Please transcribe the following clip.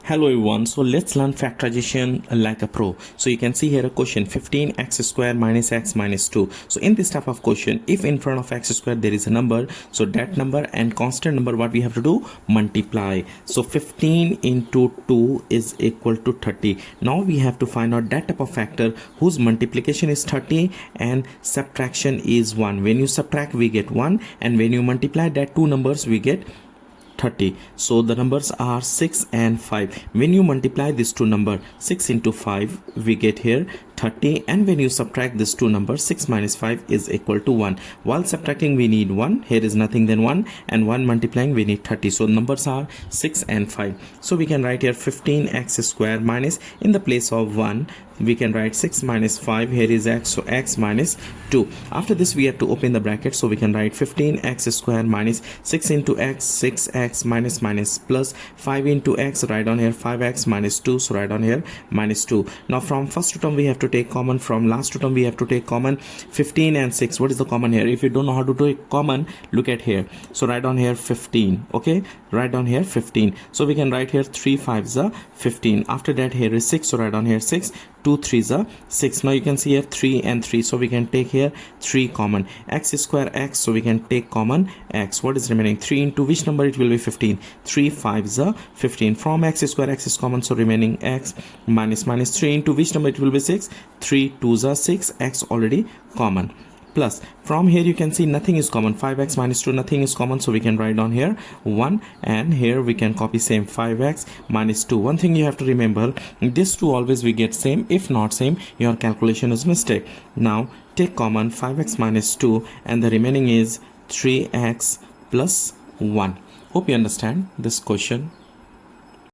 Hello everyone, so let's learn factorization like a pro. So you can see here a question 15x square minus x minus 2. So in this type of question, if in front of x square there is a number, so that number and constant number, what we have to do, multiply. So 15 into 2 is equal to 30. Now we have to find out that type of factor whose multiplication is 30 and subtraction is 1. When you subtract we get 1, and when you multiply that two numbers we get 30. So the numbers are 6 and 5. When you multiply these two numbers, 6 into 5 we get here 30, and when you subtract these two numbers, 6 minus 5 is equal to 1. While subtracting we need 1, here is nothing than 1, and 1 multiplying we need 30. So numbers are 6 and 5. So we can write here 15x square minus, in the place of 1 we can write 6 minus 5, here is x, so x minus 2. After this we have to open the bracket, so we can write 15x square minus 6 into x, 6x minus minus plus 5 into x, write down here 5x minus 2, so write down here minus 2. Now from first term we have to take common, from last term we have to take common. 15 and 6, what is the common here? If you don't know how to take common, look at here, so write down here 15. Okay, write down here 15. So we can write here 3 5s are 15. After that here is 6, so write down here 6. 2 3s are 6. Now you can see here 3 and 3, so we can take here 3 common. X square x, so we can take common x. What is remaining? 3 into which number it will be? 15. 3 5s are 15. From x square x is common, so remaining x minus minus 3 into which number it will be? 6. 3 2s are 6, x already common. Plus from here you can see nothing is common, 5x minus 2, nothing is common, so we can write down here 1, and here we can copy same 5x minus 2. One thing you have to remember, this two always we get same, if not same your calculation is mistake. Now take common 5x minus 2, and the remaining is 3x plus 1. Hope you understand this question.